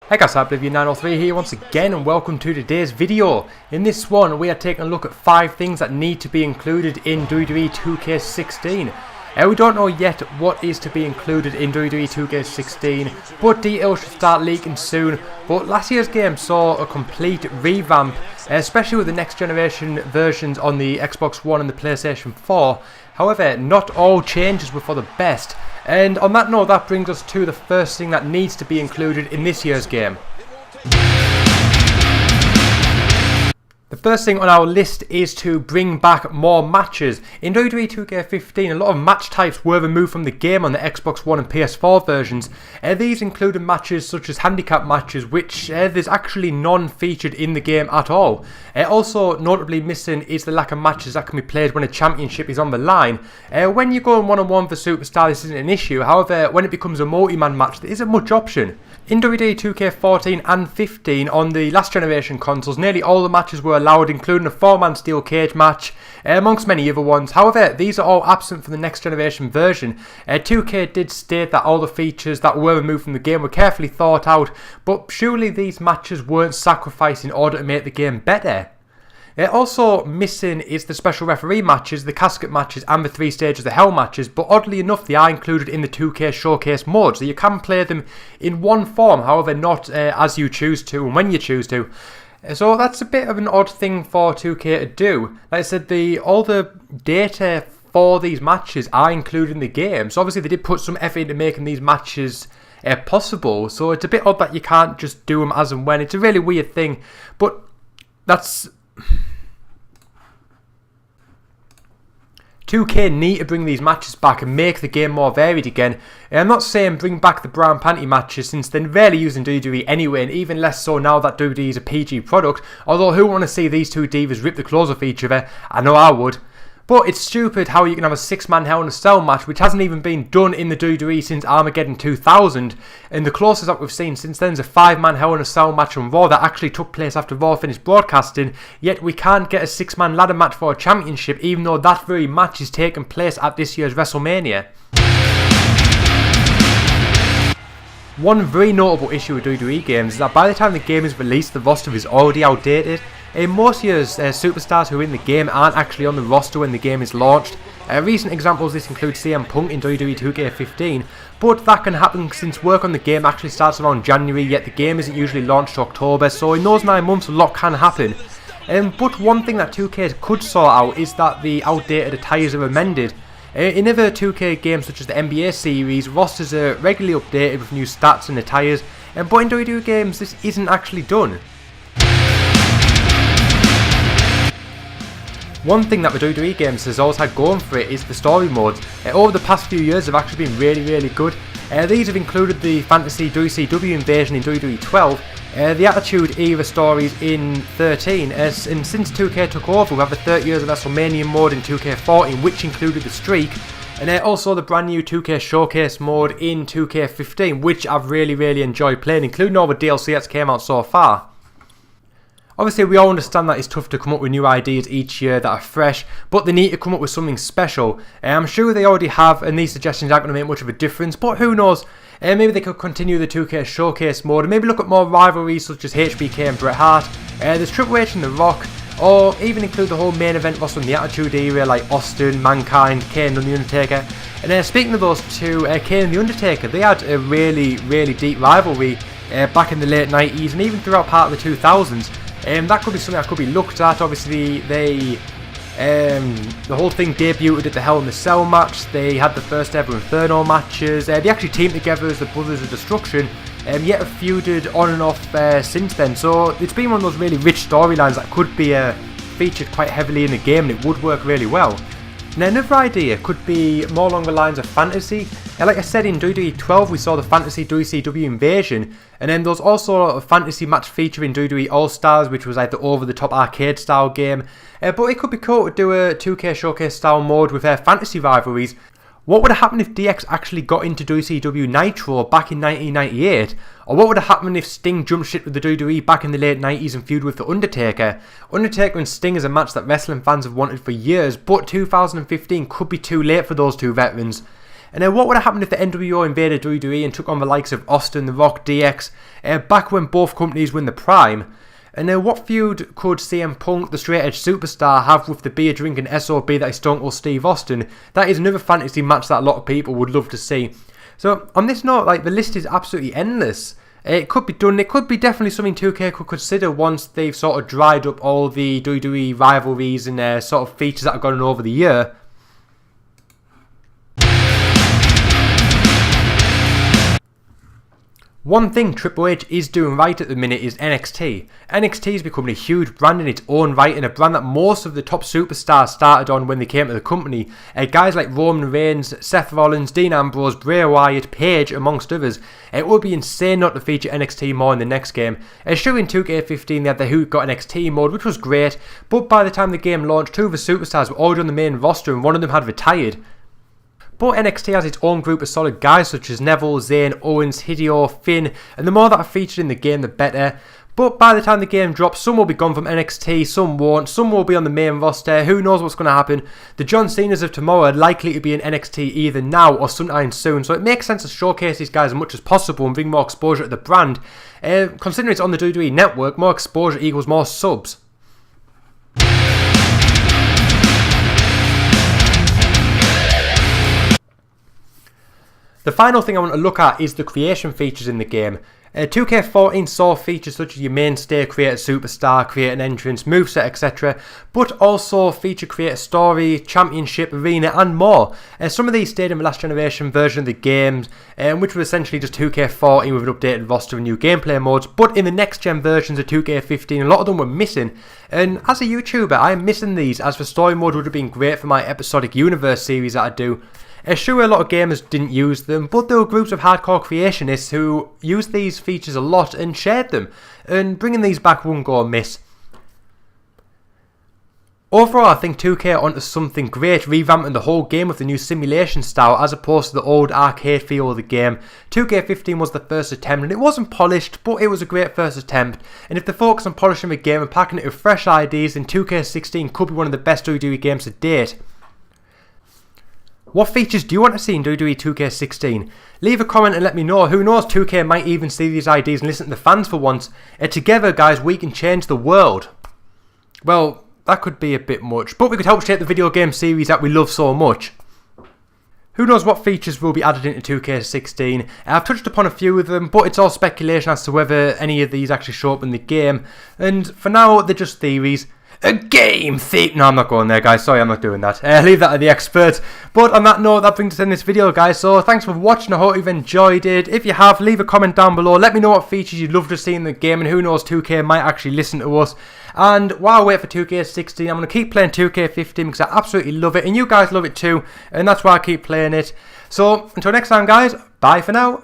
Hey guys, Oblivion903 here once again and welcome to today's video. In this one we are taking a look at 5 things that need to be included in WWE 2K16. We don't know yet what is to be included in WWE 2K16, but details should start leaking soon. But last year's game saw a complete revamp, especially with the next generation versions on the Xbox One and the PlayStation 4. However, not all changes were for the best. And on that note, that brings us to the first thing that needs to be included in this year's game. The first thing on our list is to bring back more matches. In WWE 2K15, a lot of match types were removed from the game on the Xbox One and PS4 versions. These included matches such as handicap matches, which there's actually none featured in the game at all. Also notably missing is the lack of matches that can be played when a championship is on the line. When you go in one-on-one for Superstar, this isn't an issue. However, when it becomes a multi-man match, there isn't much option. In WWE 2K14 and 15 on the last generation consoles, nearly all the matches were allowed, including a 4-man steel cage match, amongst many other ones. However, these are all absent from the next generation version. 2K did state that all the features that were removed from the game were carefully thought out, but surely these matches weren't sacrificed in order to make the game better. Also missing is the special referee matches, the casket matches and the 3 stages of hell matches, but oddly enough they are included in the 2K showcase mode, so you can play them in one form, however not as you choose to and when you choose to. So that's a bit of an odd thing for 2K to do. Like I said, all the data for these matches are included in the game, so obviously they did put some effort into making these matches possible, so it's a bit odd that you can't just do them as and when. It's a really weird thing, but that's... 2K need to bring these matches back and make the game more varied again. I'm not saying bring back the brown panty matches, since they're rarely used in WWE anyway, and even less so now that WWE is a PG product, although who want to see these two divas rip the clothes off each other? I know I would. But it's stupid how you can have a 6-man Hell in a Cell match, which hasn't even been done in the WWE since Armageddon 2000. And the closest that we've seen since then is a 5-man Hell in a Cell match on Raw that actually took place after Raw finished broadcasting. Yet we can't get a 6-man ladder match for a championship, even though that very match is taking place at this year's WrestleMania. One very notable issue with WWE games is that by the time the game is released, the roster is already outdated. In most years, superstars who are in the game aren't actually on the roster when the game is launched. Recent examples of this include CM Punk in WWE 2K15, but that can happen since work on the game actually starts around January, yet the game isn't usually launched to October, so in those 9 months a lot can happen. But one thing that 2K could sort out is that the outdated attires are amended. In other 2K games such as the NBA series, rosters are regularly updated with new stats and attires, but in WWE games this isn't actually done. One thing that the WWE games has always had going for it is the story modes. Over the past few years have actually been really good. These have included the Fantasy WCW invasion in WWE 12, the Attitude Era stories in 13, and since 2K took over we have the 30 Years of WrestleMania mode in 2K14, which included the streak, and also the brand new 2K Showcase mode in 2K15, which I've really enjoyed playing, including all the DLC that's came out so far. Obviously we all understand that it's tough to come up with new ideas each year that are fresh, but they need to come up with something special. I'm sure they already have, and these suggestions aren't going to make much of a difference, but who knows. Maybe they could continue the 2K Showcase mode and maybe look at more rivalries such as HBK and Bret Hart, there's Triple H and The Rock, or even include the whole main event roster from the Attitude Era like Austin, Mankind, Kane and The Undertaker. And speaking of those two, Kane and The Undertaker, they had a really deep rivalry back in the late 90s and even throughout part of the 2000s. That could be something that could be looked at. Obviously the whole thing debuted at the Hell in the Cell match. They had the first ever Inferno matches. They actually teamed together as the Brothers of Destruction, yet have feuded on and off since then. So it's been one of those really rich storylines that could be featured quite heavily in the game, and it would work really well. Now another idea could be more along the lines of fantasy. Like I said, in WWE 12 we saw the Fantasy WCW invasion, and then there was also a fantasy match feature in WWE All-Stars, which was like the over-the-top arcade style game. But it could be cool to do a 2K Showcase style mode with fantasy rivalries. What would have happened if DX actually got into WCW Nitro back in 1998? Or what would have happened if Sting jumped ship with the WWE back in the late 90s and feuded with The Undertaker? Undertaker and Sting is a match that wrestling fans have wanted for years, but 2015 could be too late for those two veterans. And what would have happened if the NWO invaded WWE and took on the likes of Austin, The Rock, DX, back when both companies were in the prime? And what feud could CM Punk, the straight edge superstar, have with the beer drinking SOB that is Stone Cold Steve Austin? That is another fantasy match that a lot of people would love to see. So on this note, like, the list is absolutely endless. It could be done. It could be definitely something 2K could consider once they've sort of dried up all the WWE rivalries and sort of features that have gone on over the year. One thing Triple H is doing right at the minute is NXT. NXT is becoming a huge brand in its own right, and a brand that most of the top superstars started on when they came to the company. Guys like Roman Reigns, Seth Rollins, Dean Ambrose, Bray Wyatt, Paige, amongst others. It would be insane not to feature NXT more in the next game. Sure, in 2K15 they had the Who Got NXT mode, which was great, but by the time the game launched, 2 of the superstars were already on the main roster and one of them had retired. But NXT has its own group of solid guys such as Neville, Zayn, Owens, Hideo, Finn, and the more that are featured in the game the better. But by the time the game drops, some will be gone from NXT, some won't, some will be on the main roster, who knows what's going to happen. The John Cena's of tomorrow are likely to be in NXT either now or sometime soon, so it makes sense to showcase these guys as much as possible and bring more exposure to the brand. Considering it's on the WWE network, more exposure equals more subs. The final thing I want to look at is the creation features in the game. 2K14 saw features such as your mainstay, create a superstar, create an entrance, moveset, etc. But also feature create a story, championship, arena and more. Some of these stayed in the last generation version of the game, which was essentially just 2K14 with an updated roster and new gameplay modes. But in the next gen versions of 2K15, a lot of them were missing. And as a YouTuber, I am missing these, as the story mode would have been great for my episodic universe series that I do. Sure, a lot of gamers didn't use them, but there were groups of hardcore creationists who used these features a lot and shared them, and bringing these back wouldn't go amiss. Overall, I think 2K are onto something great, revamping the whole game with the new simulation style as opposed to the old arcade feel of the game. 2K15 was the first attempt and it wasn't polished, but it was a great first attempt. And if they focus on polishing the game and packing it with fresh ideas, then 2K16 could be one of the best WWE games to date. What features do you want to see in WWE 2K16? Leave a comment and let me know. Who knows, 2K might even see these ideas and listen to the fans for once. Together, guys, we can change the world. Well, that could be a bit much, but we could help shape the video game series that we love so much. Who knows what features will be added into 2K16. I've touched upon a few of them, but it's all speculation as to whether any of these actually show up in the game. And for now, they're just theories. A game theory. No, I'm not going there, guys. Sorry, I'm not doing that. Leave that to the experts. But on that note, that brings us in this video, guys. So thanks for watching. I hope you've enjoyed it. If you have, leave a comment down below. Let me know what features you'd love to see in the game. And who knows, 2K might actually listen to us. And while I wait for 2K16, I'm going to keep playing 2K15 because I absolutely love it. And you guys love it too. And that's why I keep playing it. So until next time, guys. Bye for now.